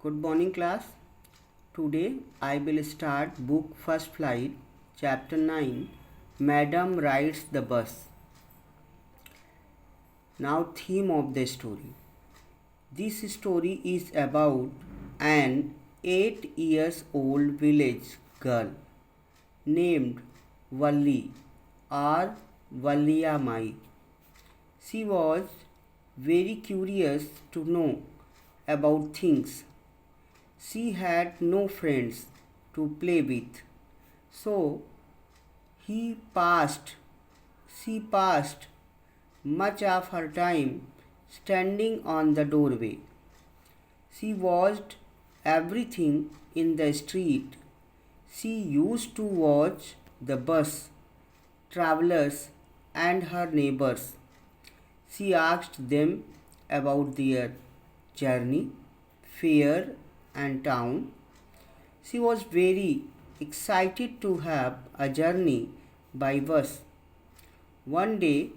Good morning, class. Today I will start book First Flight, chapter 9. Madam rides the bus. Now, theme of the story. This story is about an 8 years old village girl named Valli or Valliyamai. She was very curious to know about things. She had no friends to play with, so he passed she passed much of her time standing on the doorway. She watched everything in the street. She used to watch the bus, travelers, and her neighbors. She asked them about their journey, fare, and town. She was very excited to have a journey by bus. One day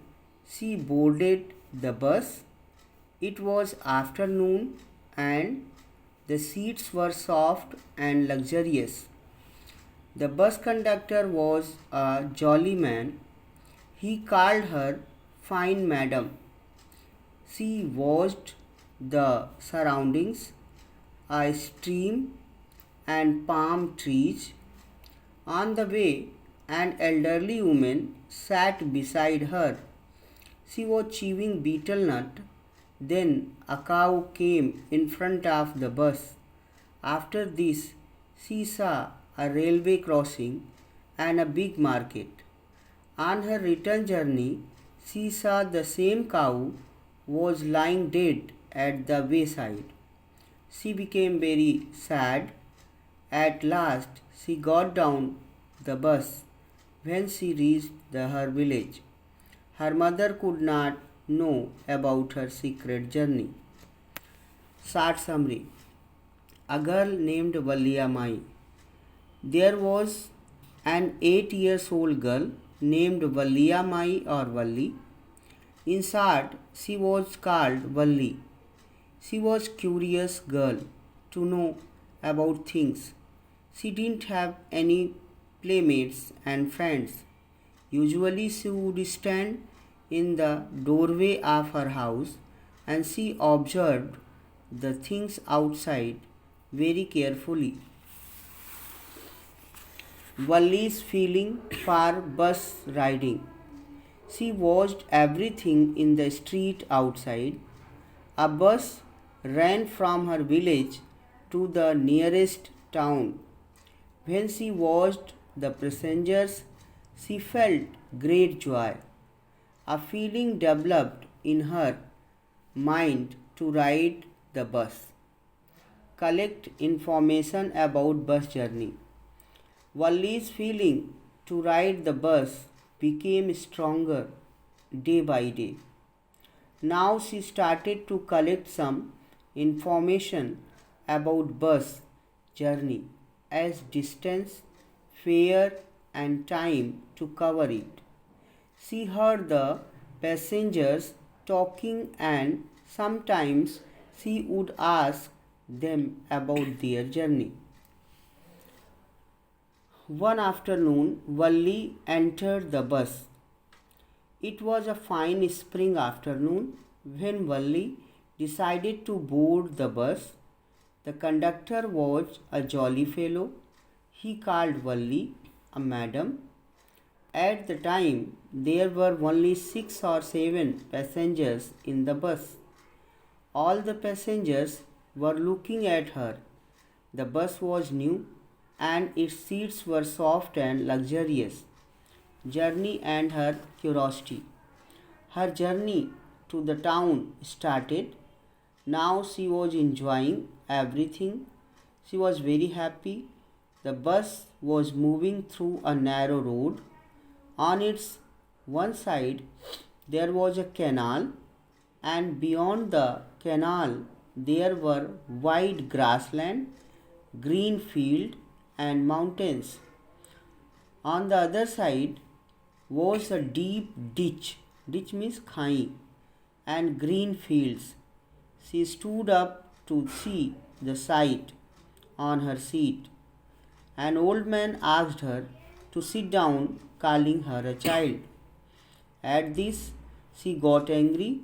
she boarded the bus. It was afternoon and the seats were soft and luxurious. The bus conductor was a jolly man. He called her fine madam. She watched the surroundings, a stream and palm trees. On the way, an elderly woman sat beside her. She was chewing betel nut. Then a cow came in front of the bus. After this, she saw a railway crossing and a big market. On her return journey, she saw the same cow was lying dead at the wayside. She became very sad. At last, she got down the bus. When she reached her village, her mother could not know about her secret journey. Short summary. A girl named Valliyamai. There was an 8 years old girl named Valliyamai or Valli. In short, she was called Valli. She was curious girl to know about things. She didn't have any playmates and friends. Usually she would stand in the doorway of her house and she observed the things outside very carefully. Valli's feeling for bus riding. She watched everything in the street outside. A bus ran from her village to the nearest town. When she watched the passengers, she felt great joy. A feeling developed in her mind to ride the bus. Collect information about bus journey. Valli's feeling to ride the bus became stronger day by day. Now she started to collect some information about bus journey as distance, fare and time to cover it. She heard the passengers talking and sometimes she would ask them about their journey. One afternoon, Valli entered the bus. It was a fine spring afternoon when Valli decided to board the bus. The conductor was a jolly fellow. He called Valli a madam. At the time, there were only 6 or 7 passengers in the bus. All the passengers were looking at her. The bus was new and its seats were soft and luxurious. Journey and her curiosity. Her journey to the town started. Now she was enjoying everything. She was very happy. The bus was moving through a narrow road. On its one side there was a canal, and beyond the canal there were wide grassland, green field and mountains. On the other side was a deep ditch means khai, and green fields. She stood up to see the sight on her seat. An old man asked her to sit down, calling her a child. At this, she got angry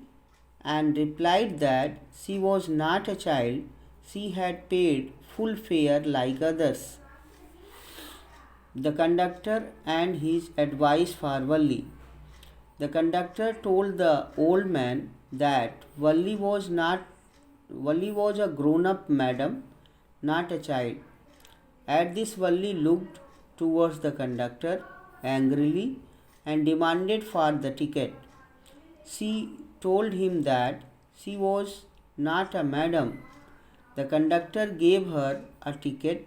and replied that she was not a child, she had paid full fare like others. The conductor and his advice for Valli. The conductor told the old man that Valli was a grown-up madam, not a child. At this, Valli looked towards the conductor angrily and demanded for the ticket. She told him that she was not a madam. The conductor gave her a ticket.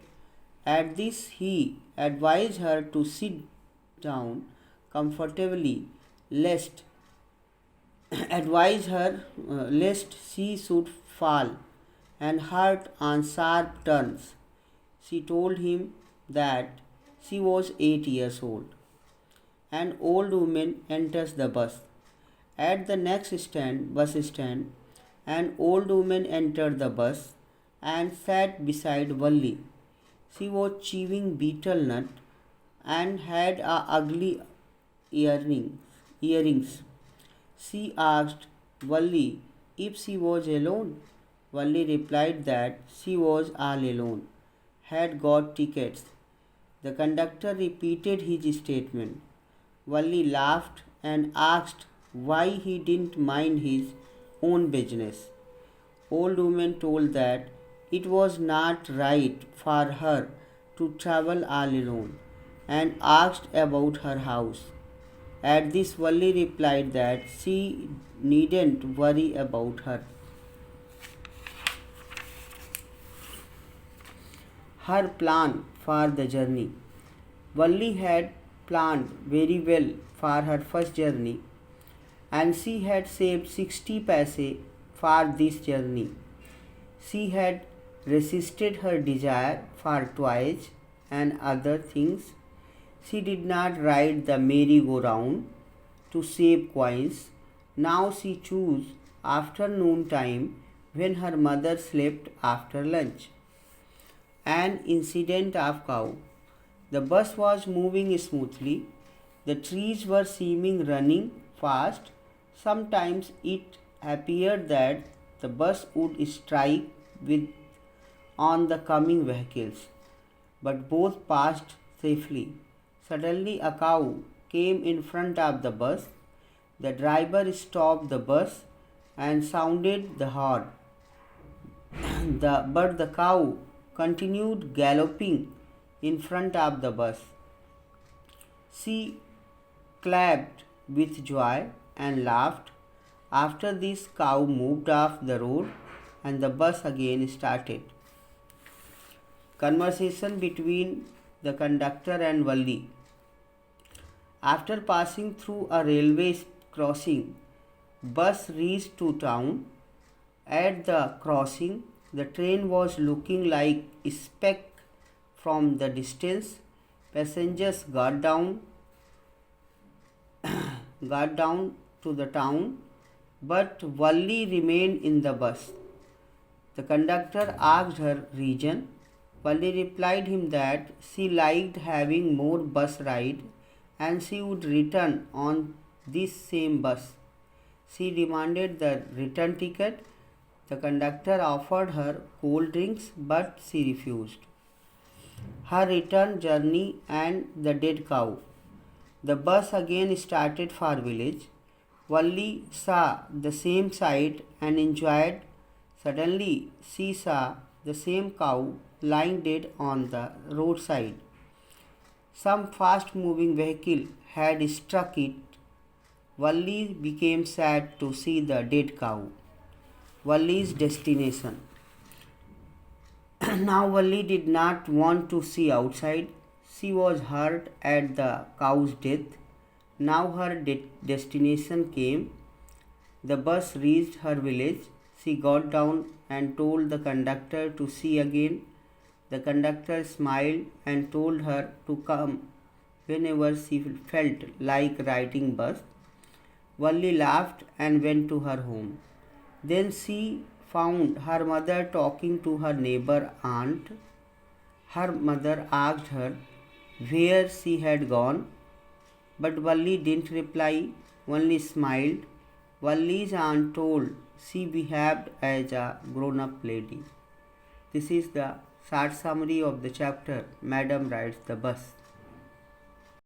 At this, he advised her to sit down comfortably, lest lest she should fall and hurt on sharp turns. She told him that she was 8 years old. An old woman enters the bus. At the next bus stand, an old woman entered the bus and sat beside Valli. She was chewing betel nut and had a ugly earrings. She asked Valli if she was alone. Valli replied that she was all alone, had got tickets. The conductor repeated his statement. Valli laughed and asked why he didn't mind his own business. Old woman told that it was not right for her to travel all alone and asked about her house. At this, Valli replied that she needn't worry about her plan for the journey. Valli had planned very well for her first journey and she had saved 60 paise for this journey. She had resisted her desire for toys and other things. She did not ride the merry-go-round to save coins. Now she chose afternoon time when her mother slept after lunch. An incident of cow. The bus was moving smoothly. The trees were seeming running fast. Sometimes it appeared that the bus would strike with on the coming vehicles, but both passed safely. Suddenly a cow came in front of the bus. The driver stopped the bus and sounded the horn. But the cow continued galloping in front of the bus. She clapped with joy and laughed. After this, cow moved off the road and the bus again started. Conversation between the conductor and Valli. After passing through a railway crossing, bus reached to town. At the crossing, the train was looking like a speck from the distance. Passengers got down to the town, but Valli remained in the bus. The conductor asked her reason. Valli replied him that she liked having more bus ride and she would return on this same bus. She demanded the return ticket. The conductor offered her cold drinks, but she refused. Her return journey and the dead cow. The bus again started for village. Valli saw the same sight and enjoyed. Suddenly she saw the same cow lying dead on the roadside. Some fast moving vehicle had struck it. Valli became sad to see the dead cow. Valli's destination. Now Valli did not want to see outside. She was hurt at the cow's death. Now her destination came. The bus reached her village. She got down and told the conductor to see again. The conductor smiled and told her to come whenever she felt like riding bus. Valli laughed and went to her home. Then she found her mother talking to her neighbor aunt. Her mother asked her where she had gone, but Valli didn't reply, only smiled. Valli's aunt told she behaved as a grown up lady. This is the short summary of the chapter Madam Rides the Bus.